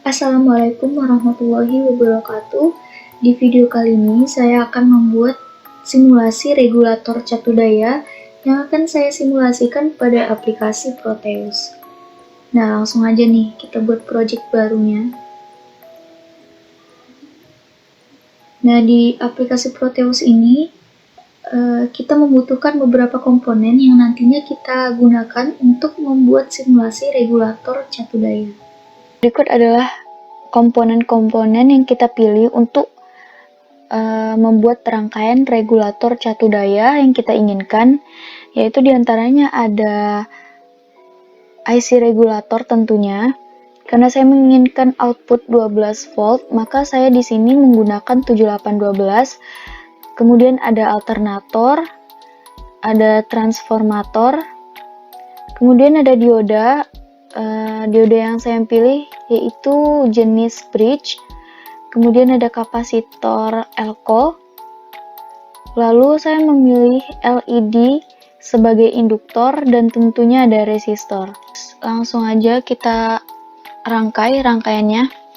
Assalamualaikum warahmatullahi wabarakatuh. Di video kali ini saya akan membuat simulasi regulator catu daya yang akan saya simulasikan pada aplikasi Proteus. Nah, langsung aja nih kita buat project barunya. Nah, di aplikasi Proteus ini kita membutuhkan beberapa komponen yang nantinya kita gunakan untuk membuat simulasi regulator catu daya. Berikut adalah komponen-komponen yang kita pilih untuk membuat rangkaian regulator catu daya yang kita inginkan, yaitu diantaranya ada IC regulator tentunya. Karena saya menginginkan output 12 volt, maka saya di sini menggunakan 7812. Kemudian ada alternator, ada transformator, kemudian ada dioda. Dioda yang saya pilih yaitu jenis bridge, kemudian ada kapasitor elko, lalu saya memilih LED sebagai induktor dan tentunya ada resistor. Langsung aja kita rangkai rangkaiannya.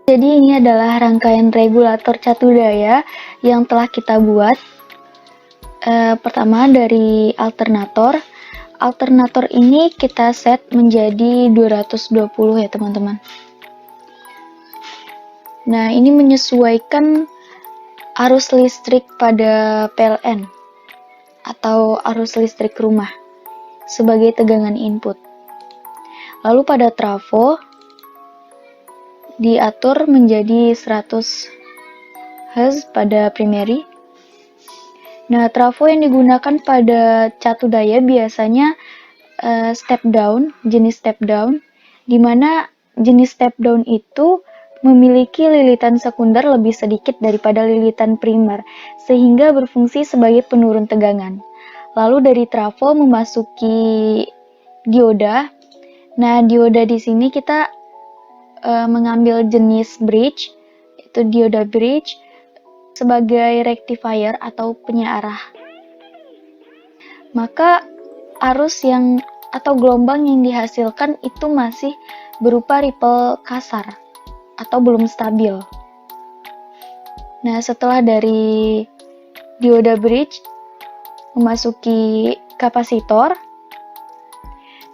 Jadi ini adalah rangkaian regulator catu daya yang telah kita buat. Pertama dari alternator. Alternator ini kita set menjadi 220 ya teman-teman. Nah, ini menyesuaikan arus listrik pada PLN atau arus listrik rumah sebagai tegangan input. Lalu pada trafo diatur menjadi 100 Hz pada primary. Nah, trafo yang digunakan pada catu daya biasanya step down, jenis step down, di mana jenis step down itu memiliki lilitan sekunder lebih sedikit daripada lilitan primer, sehingga berfungsi sebagai penurun tegangan. Lalu dari trafo memasuki dioda. Nah, dioda di sini kita mengambil jenis bridge, yaitu dioda bridge, sebagai rectifier atau penyearah. Maka arus yang atau gelombang yang dihasilkan itu masih berupa ripple kasar atau belum stabil. Nah, setelah dari dioda bridge memasuki kapasitor.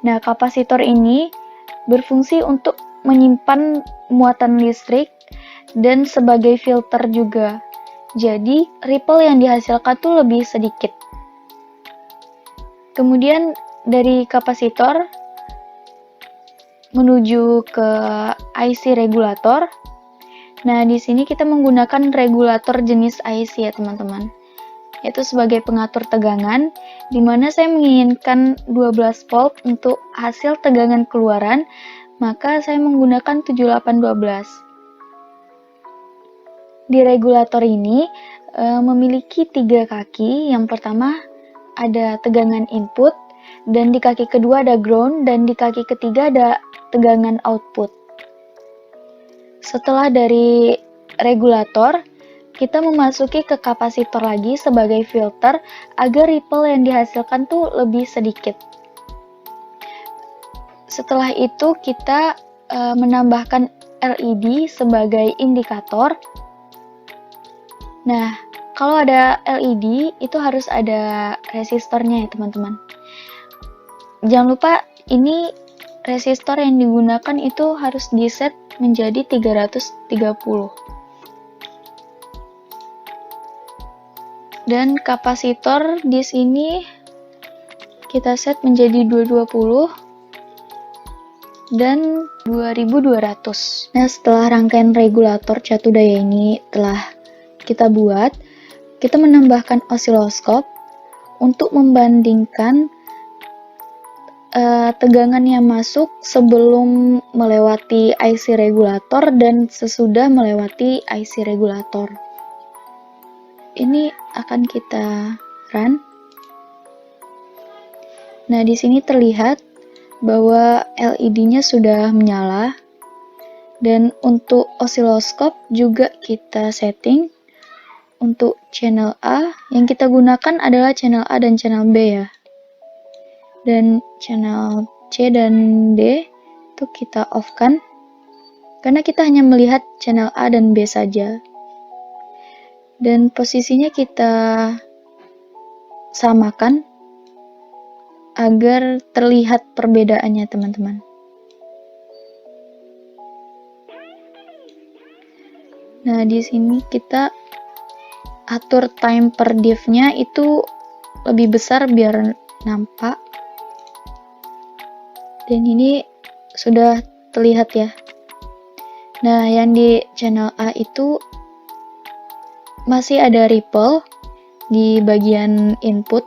Nah, kapasitor ini berfungsi untuk menyimpan muatan listrik dan sebagai filter juga. Jadi, ripple yang dihasilkan tuh lebih sedikit. Kemudian dari kapasitor menuju ke IC regulator. Nah, di sini kita menggunakan regulator jenis IC ya, teman-teman. Yaitu sebagai pengatur tegangan, di mana saya menginginkan 12 volt untuk hasil tegangan keluaran, maka saya menggunakan 7812. Di regulator ini memiliki 3 kaki. Yang pertama ada tegangan input, dan di kaki kedua ada ground, dan di kaki ketiga ada tegangan output. Setelah dari regulator, kita memasuki ke kapasitor lagi sebagai filter agar ripple yang dihasilkan tuh lebih sedikit. Setelah itu kita menambahkan LED sebagai indikator. Nah, kalau ada LED itu harus ada resistornya ya teman-teman. Jangan lupa ini resistor yang digunakan itu harus di-set menjadi 330. Dan kapasitor di sini kita set menjadi 220 dan 2200. Nah, setelah rangkaian regulator catu daya ini telah kita buat, kita menambahkan osiloskop untuk membandingkan tegangan yang masuk sebelum melewati IC regulator dan sesudah melewati IC regulator. Ini akan kita run. Nah, di sini terlihat bahwa LED-nya sudah menyala. Dan untuk osiloskop juga kita setting. Untuk channel A, yang kita gunakan adalah channel A dan channel B ya. Dan channel C dan D itu kita off-kan. Karena kita hanya melihat channel A dan B saja. Dan posisinya kita samakan agar terlihat perbedaannya teman-teman. Nah, di sini kita atur time per diff-nya itu lebih besar biar nampak. Dan ini sudah terlihat ya. Nah, yang di channel A itu masih ada ripple di bagian input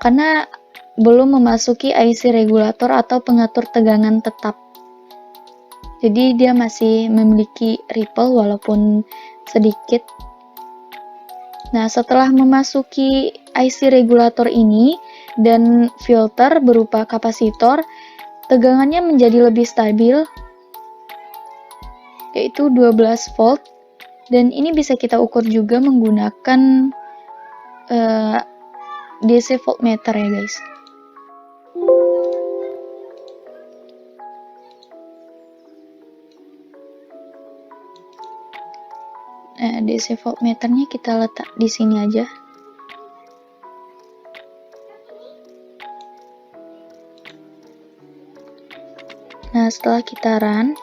karena belum memasuki IC regulator atau pengatur tegangan tetap. Jadi dia masih memiliki ripple walaupun sedikit. Nah, setelah memasuki IC regulator ini dan filter berupa kapasitor, tegangannya menjadi lebih stabil, yaitu 12 volt. Dan ini bisa kita ukur juga menggunakan DC voltmeter ya guys. Nah, DC voltmeternya kita letak di sini aja. Nah, setelah kita run,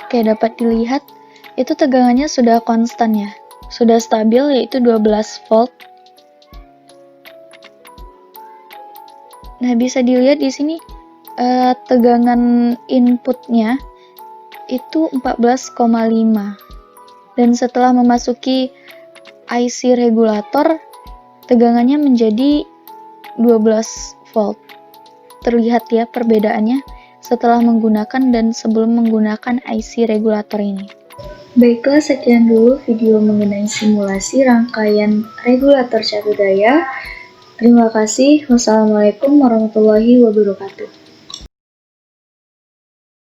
oke, dapat dilihat itu tegangannya sudah konstan ya. Sudah stabil yaitu 12 volt. Nah, bisa dilihat di sini tegangan inputnya itu 14,5. Dan setelah memasuki IC regulator, tegangannya menjadi 12 volt. Terlihat ya perbedaannya setelah menggunakan dan sebelum menggunakan IC regulator ini. Baiklah, sekian dulu video mengenai simulasi rangkaian regulator catu daya. Terima kasih. Wassalamualaikum warahmatullahi wabarakatuh.